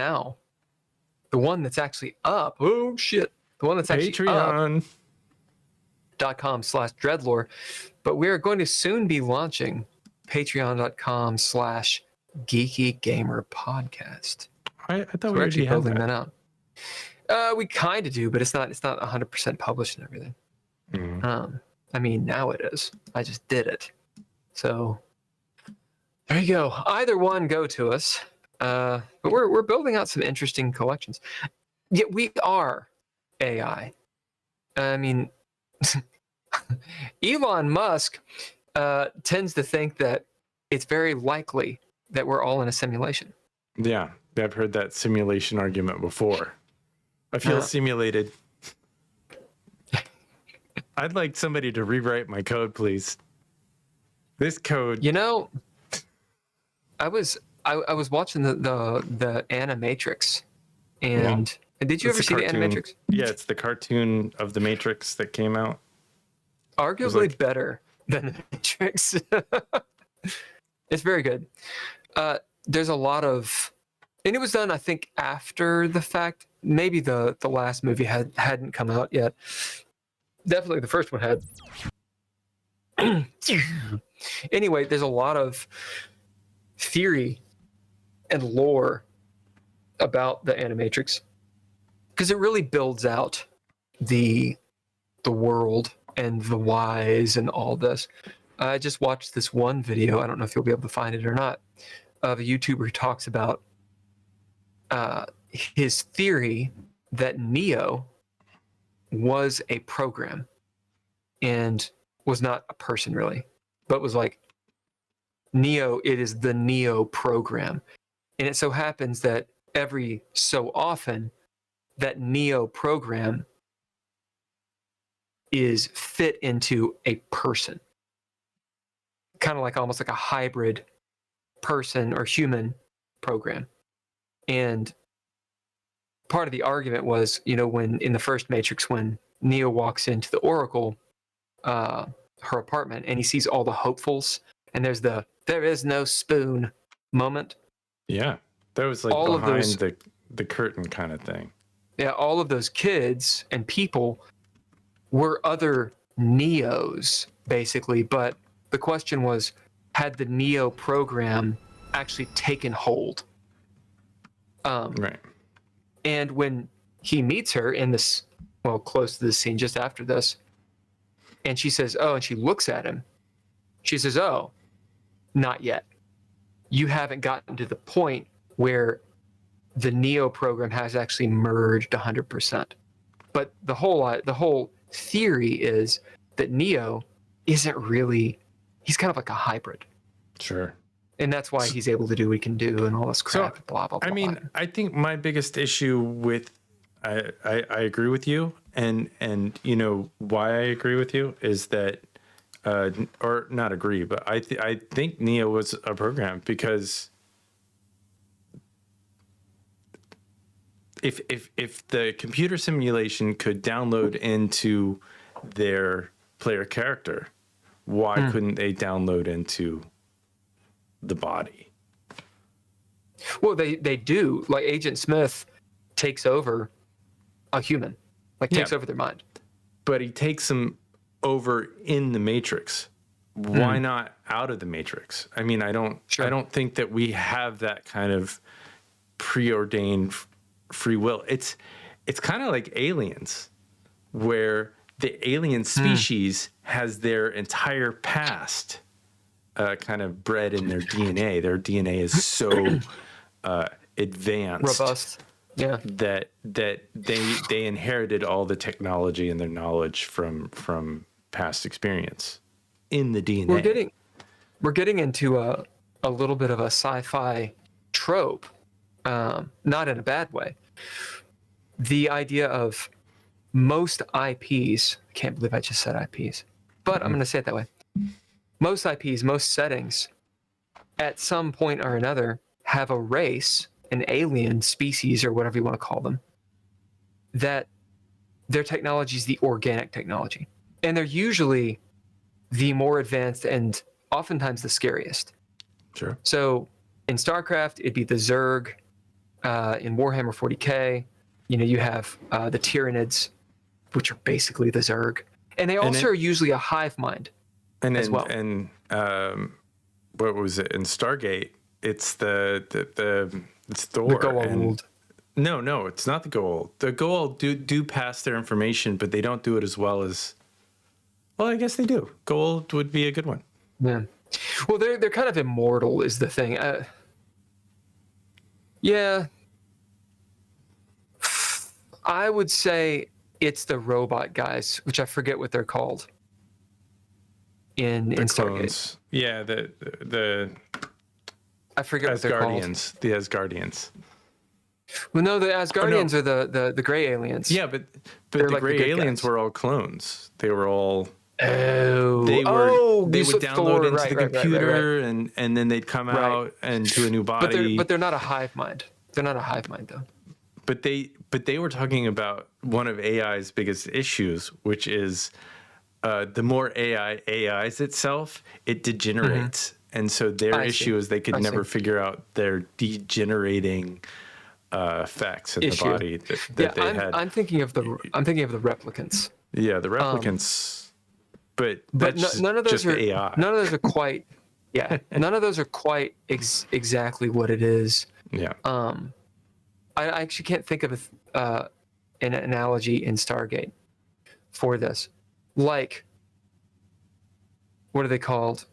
now, the one that's actually up. Oh shit! The one that's actually Patreon. Patreon.com/dreadlore, but we're going to soon be launching Patreon.com/Geeky Gamer Podcast. I thought So we we're actually already building had that out. We kind of do, but it's not 100% published and everything. I mean, now it is. I just did it. So there you go. Either one, go to us. But we're building out some interesting collections. Yet we are AI. I mean, Elon Musk tends to think that it's very likely that we're all in a simulation. Yeah, I've heard that simulation argument before. I feel simulated. I'd like somebody to rewrite my code, please. This code. You know, I was watching the Animatrix, and did you ever see the Animatrix? Yeah, it's the cartoon of the Matrix that came out. Arguably better than the Matrix. It's very good. There's a lot of, and it was done, I think, after the fact. Maybe the last movie hadn't come out yet. Definitely the first one had. Anyway, there's a lot of theory and lore about the Animatrix because it really builds out the world and the whys and all this. I just watched this one video. I don't know if you'll be able to find it or not, of a YouTuber who talks about his theory that Neo was a program and was not a person really, but was like Neo, it is the Neo program. And it so happens that every so often that Neo program is fit into a person. Kind of like almost like a hybrid person or human program. And part of the argument was, when in the first Matrix, when Neo walks into the Oracle, her apartment, and he sees all the hopefuls, and there's the "there is no spoon" moment. Yeah, that was like all behind of those, the curtain kind of thing. Yeah, all of those kids and people were other Neos, basically. But the question was, had the Neo program actually taken hold? Right. And when he meets her in this, close to this scene, just after this, and she says, "Oh," and she looks at him. She says, "Oh, not yet. You haven't gotten to the point where the Neo program has actually merged 100%. But the whole theory is that Neo isn't really, he's kind of like a hybrid. Sure. And that's why he's able to do what he can do and all this crap, So, blah, blah, blah. I mean, I think my biggest issue with, I agree with you. And why I agree with you is that, or not agree, but I think Neo was a program because if the computer simulation could download into their player character, why couldn't they download into the body? Well, they do. Like Agent Smith takes over a human, takes over their mind. But he takes them over in the Matrix. Why not out of the Matrix? I mean, I don't think that we have that kind of preordained free will. It's kind of like aliens, where the alien species has their entire past kind of bred in their DNA. Their DNA is so advanced, robust, that they inherited all the technology and their knowledge from past experience in the DNA. We're getting into a little bit of a sci-fi trope, not in a bad way. The idea of most IPs, I can't believe I just said IPs, but I'm going to say it that way. Most IPs, most settings, at some point or another, have a race, an alien species, or whatever you want to call them, that their technology is the organic technology. And they're usually the more advanced and oftentimes the scariest. Sure. So in StarCraft, it'd be the Zerg. in Warhammer 40k, you have the Tyranids, which are basically the Zerg, and they also are usually a hive mind as well. And what was it in Stargate? It's it's Thor. The Goa'uld. No, it's not the Goa'uld. The Goa'uld do pass their information, but they don't do it as well as. Well, I guess they do. Goa'uld would be a good one. Yeah. Well, they're kind of immortal, is the thing. Yeah. I would say it's the robot guys, which I forget what they're called in Stargate. Yeah, the I forget what they're called. The Asgardians. Well, no, the Asgardians are the gray aliens. Yeah, but They're the like gray the good aliens guys. were all clones. They were all. Oh, They would download Thor, into the computer, right. and then they'd come out and to a new body. But they're not a hive mind. They're not a hive mind though. But they were talking about one of AI's biggest issues, which is the more AI AIs itself, it degenerates. And so their issue is they could never figure out their degenerating effects in the body that they had. I'm thinking of the replicants. Yeah, the replicants. But none of those just are AI. None of those are quite. Yeah, none of those are quite exactly what it is. Yeah. I actually can't think of an analogy in Stargate for this. Like, what are they called?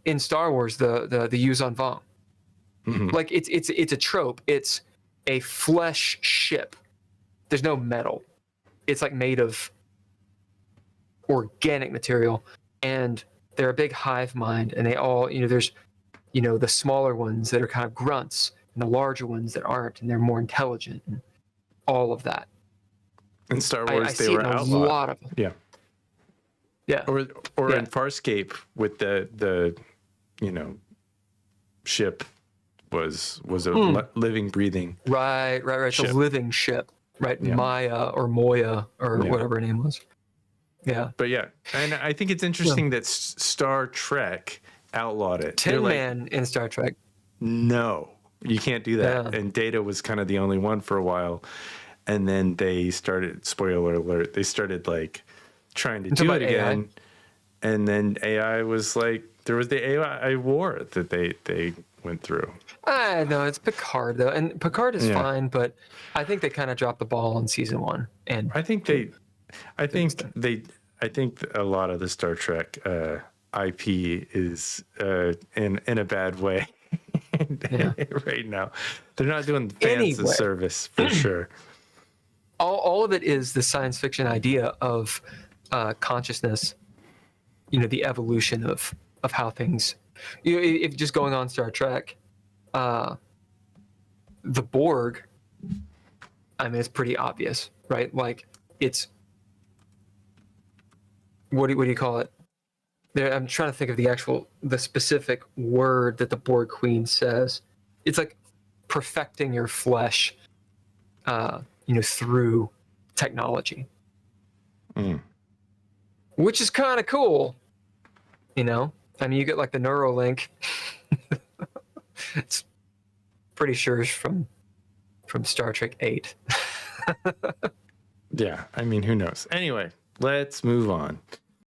In Star Wars, the Yuuzhan Vong. Mm-hmm. Like it's a trope. It's a flesh ship. There's no metal. It's like made of organic material, and they're a big hive mind, and they all, there's, the smaller ones that are kind of grunts, and the larger ones that aren't, and they're more intelligent, and all of that. In Star Wars, I they see were it in outlawed. a lot of them. Yeah. Yeah. Or in Farscape with the ship was a living, breathing. Right. Ship. The living ship, right? Yeah. Maya or Moya or whatever her name was. Yeah. But yeah, and I think it's interesting that Star Trek outlawed it. Tin Man in Star Trek. No, you can't do that. Yeah. And Data was kind of the only one for a while. And then they started, spoiler alert, they started like trying to do it again. AI. And then AI was like, there was the AI war that they went through. No, it's Picard though. And Picard is fine, but I think they kind of dropped the ball in season 1. And I think a lot of the Star Trek IP is in a bad way right now. They're not doing fans a service for sure. All of it is the science fiction idea of consciousness. The evolution of how things. If just going on Star Trek, the Borg. I mean, it's pretty obvious, right? Like it's. What do you call it? I'm trying to think of the specific word that the Borg Queen says. It's like perfecting your flesh, through technology, which is kind of cool. I mean, you get like the Neuralink. It's pretty sure it's from Star Trek 8. Yeah, I mean, who knows? Anyway, let's move on.